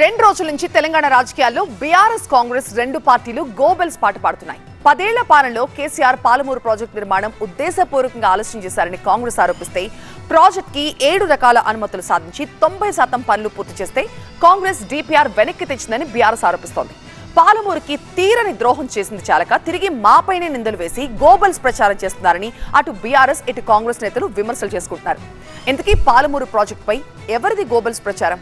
రెండు రోజుల నుంచి తెలంగాణ రాజకీయాల్లో బీఆర్ఎస్ కాంగ్రెస్ రెండు పార్టీలు గోబెల్స్ పాట పాడుతున్నాయి. 10 ఏళ్ల పాలనలో కేసీఆర్ పాలమూరు ప్రాజెక్టు నిర్మాణం ఉద్దేశపూర్వకంగా ఆలస్యం చేశారని కాంగ్రెస్ ఆరోపిస్తే, ప్రాజెక్ట్ కి 7 రకాల అనుమతులు సాధించి 90% పనులు పూర్తి చేస్తే కాంగ్రెస్ డీపీఆర్ వెనక్కి తెచ్చిందని బీఆర్ఎస్ ఆరోపిస్తోంది. పాలమూరుకి తీరని ద్రోహం చేసింది చాలక తిరిగి మాపైనే నిందలు వేసి గోబెల్స్ ప్రచారం చేస్తున్నారని అటు బీఆర్ఎస్ ఇటు కాంగ్రెస్ నేతలు విమర్శలు చేసుకుంటున్నారు. ఇంతకీ పాలమూరు ప్రాజెక్టుపై ఎవరిది గోబెల్స్ ప్రచారం?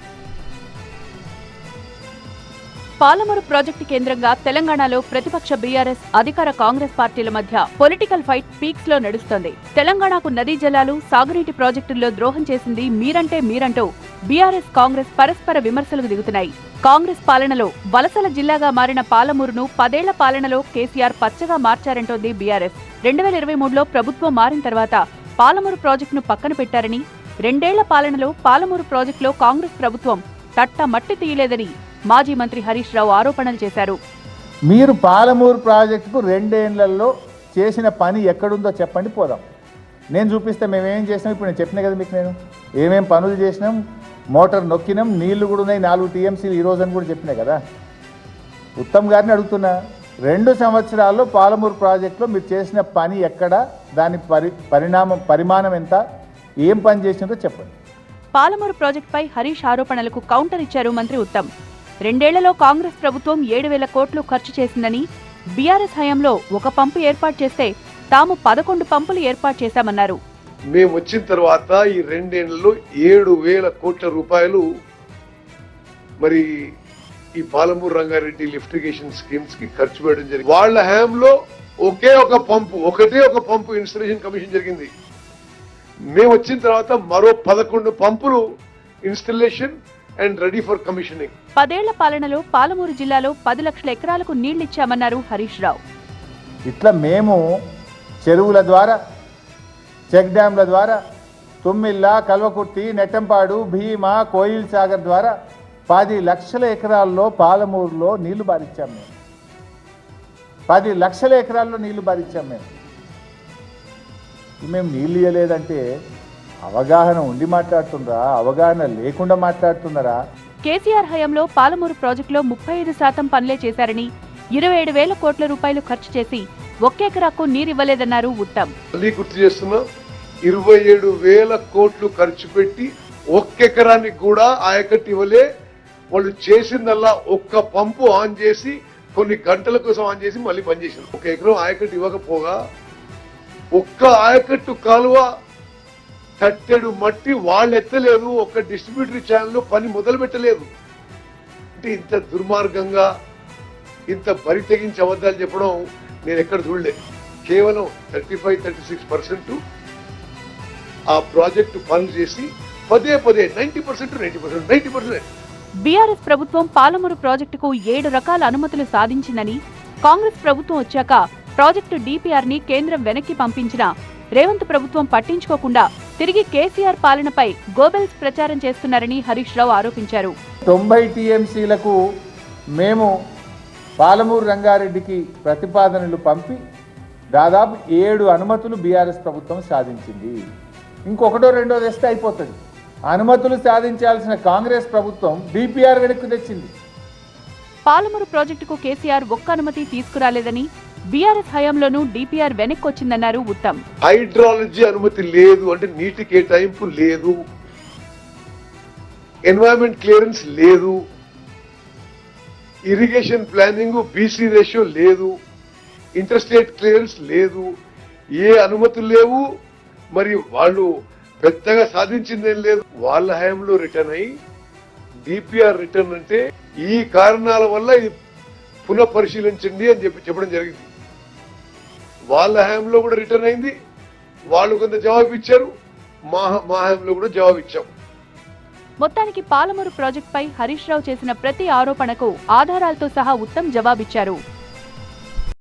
పాలమూరు ప్రాజెక్టు కేంద్రంగా తెలంగాణలో ప్రతిపక్ష బీఆర్ఎస్ అధికార కాంగ్రెస్ పార్టీల మధ్య పొలిటికల్ ఫైట్ పీక్స్ లో నడుస్తోంది. తెలంగాణకు నదీ జలాలు, సాగునీటి ప్రాజెక్టుల్లో ద్రోహం చేసింది మీరంటూ బీఆర్ఎస్ కాంగ్రెస్ పరస్పర విమర్శలకు దిగుతున్నాయి. కాంగ్రెస్ పాలనలో వలసల జిల్లాగా మారిన పాలమూరును 10 ఏళ్ల పాలనలో కేసీఆర్ పచ్చగా మార్చారంటోంది బీఆర్ఎస్. 2023లో ప్రభుత్వం మారిన తర్వాత పాలమూరు ప్రాజెక్టును పక్కన పెట్టారని, 2 ఏళ్ల పాలనలో పాలమూరు ప్రాజెక్టులో కాంగ్రెస్ ప్రభుత్వం తట్ట మట్టి తీయలేదని మాజీ మంత్రి హరీష్ రావు ఆరోపణలు చేశారు. మీరు పాలమూరు ప్రాజెక్టుకు 2 ఏళ్లలో చేసిన పని ఎక్కడుందో చెప్పండి, పోదాం. నేను చూపిస్తే మేమేం చేసినాం. ఇప్పుడు నేను చెప్పినా కదా మీకు, నేను ఏమేం పనులు చేసినాం, మోటార్ నొక్కినాం, నీళ్లు కూడా ఉన్నాయి, 4 టీఎంసీలు ఈరోజు అని కూడా చెప్పినా కదా. ఉత్తమ్ గారిని అడుగుతున్నా, 2 సంవత్సరాల్లో పాలమూరు ప్రాజెక్టులో మీరు చేసిన పని ఎక్కడ, దాని పరిమాణం ఎంత, ఏం పని చేసినారో చెప్పండి. పాలమూరు ప్రాజెక్టుపై హరీష్ ఆరోపణలకు కౌంటర్ ఇచ్చారు మంత్రి ఉత్తమ్. 2 ఏళ్లలో కాంగ్రెస్ ప్రభుత్వం 7,000 కోట్లు ఖర్చు చేసిందని, బీఆర్ఎస్ హయాంలో ఒక పంపు ఏర్పాటు చేస్తే తాము 11 పంపులు ఏర్పాటు చేశామన్నారు. మేము వచ్చిన తర్వాత ఈ 2 ఏళ్లలో 7,000 కోట్ల రూపాయలు మరి ఈ Palamuru Rangareddy lift irrigation schemes కి ఖర్చు పెట్టడం జరిగింది. వాళ్ళ హయాంలో ఒకటే ఒక పంపు ఇన్స్టలేషన్ కమిషన్ జరిగింది. మేము వచ్చిన తర్వాత మరో 11 పంపులు installation and ready for commissioning. 10 ఏళ్ల పాలనలో పాలమూరు జిల్లాలో 10 లక్షల ఎకరాలకు నీళ్లిచ్చామన్నారు హరీష్ రావు. ఇట్లా మేము చెరువుల ద్వారా, చెక్ డ్యాంల ద్వారా, తుమ్మిళ్ళ, కల్వకుర్తి, నెట్టంపాడు, భీమా, కోయిల్ సాగర్ ద్వారా 10 లక్షల ఎకరాల్లో పాలమూరులో నీళ్లు బారిచ్చాం. మేము 10 లక్షల ఎకరాల్లో నీళ్లు బారిచ్చాం. మేము నీళ్ళు ఇవ్వలేదంటే అవగాహన ఉండి మాట్లాడుతున్నారా, అవగాహన లేకుండా మాట్లాడుతున్నారా? కేసీఆర్ హయాంలో పాలమూరు ప్రాజెక్టులో 35% పనులే చేశారని, 27,000 కోట్ల రూపాయలు ఖర్చు చేసి ఒక్కెకరాకు నీరివ్వలేదన్నారు ఉత్తమ్. మళ్ళీ గుర్తు చేస్తున్నా, 27,000 కోట్లు ఖర్చు పెట్టి ఒక్కెకరానికి కూడా ఆయకట్టు ఇవ్వలే. వాళ్ళు చేసిందల్లా ఒక్క పంపు ఆన్ చేసి కొన్ని గంటల కోసం ఆన్ చేసి మళ్ళీ పనిచేసారు. 1 ఎకరం ఆయకట్టు ఇవ్వకపోగా ఒక్క ఆయకట్టు కాలువ కట్టెడు మట్టి వాళ్ళు ఎత్తలేదు. ఒక్క డిస్ట్రిబ్యూటరీ ఛానల్ పని మొదలు పెట్టలేదు. అంటే ఇంత దుర్మార్గంగా, ఇంత బరి తెగించి అబద్ధాలు చెప్పడం నేను ఎక్కడ చూడలే. కేవలం 35-36% ఆ ప్రాజెక్టు పనులు చేసి పదే 90%. బీఆర్ఎస్ ప్రభుత్వం పాలమూరు ప్రాజెక్టుకు 7 రకాల అనుమతులు సాధించిందని, కాంగ్రెస్ ప్రభుత్వం వచ్చాక ప్రాజెక్టు డీపీఆర్ ని కేంద్రం వెనక్కి పంపించిన రేవంత్ ప్రభుత్వం పట్టించుకోకుండా తిరిగి కేసీఆర్ పాలనపై గోబెల్స్ ప్రచారం చేస్తున్నారని హరీష్ రావు ఆరోపించారు. 90 టీఎంసీలకు మేము పాలమూరు రంగారెడ్డికి ప్రతిపాదనలు పంపి దాదాపు 7 అనుమతులు బీఆర్ఎస్ ప్రభుత్వం సాధించింది. ఇంకొకటో రెండో తెస్తే అయిపోతుంది. అనుమతులు సాధించాల్సిన కాంగ్రెస్ ప్రభుత్వం డీపీఆర్ వెనక్కి తెచ్చింది. పాలమూరు ప్రాజెక్టుకు కేసీఆర్ ఒక్క అనుమతి తీసుకురాలేదని, బీఆర్ఎస్ హయాంలోనూ డీపీఆర్ వెనక్కొచ్చిందన్నారు ఉత్తమ్. హైడ్రాలజీ అనుమతి లేదు, అంటే నీటి కేటాయింపు లేదు, ఎన్వైరన్మెంట్ క్లియరెన్స్ లేదు, ఇరిగేషన్ ప్లానింగ్ బీసీ రేషియో లేదు, ఇంటర్స్టేట్ క్లియరెన్స్ లేదు, ఏ అనుమతులు లేవు. మరి వాళ్ళు పెద్దగా సాధించిందేం లేదు. వాళ్ళ హయాంలో రిటర్న్ అయ్యి డిపిఆర్ రిటర్న్ అంటే ఈ కారణాల వల్ల ఇది పునః పరిశీలించండి అని చెప్పడం జరిగింది. వాళ్ళ హయాంలో కూడా రిటర్న్ అయింది. వాళ్ళు కొంత జవాబు ఇచ్చారు, మా హయాంలో కూడా జవాబు ఇచ్చాం. మొత్తానికి పాలమూరు ప్రాజెక్టుపై హరీష్ రావు చేసిన ప్రతి ఆరోపణకు ఆధారాలతో సహా ఉత్తమ్ జవాబిచ్చారు.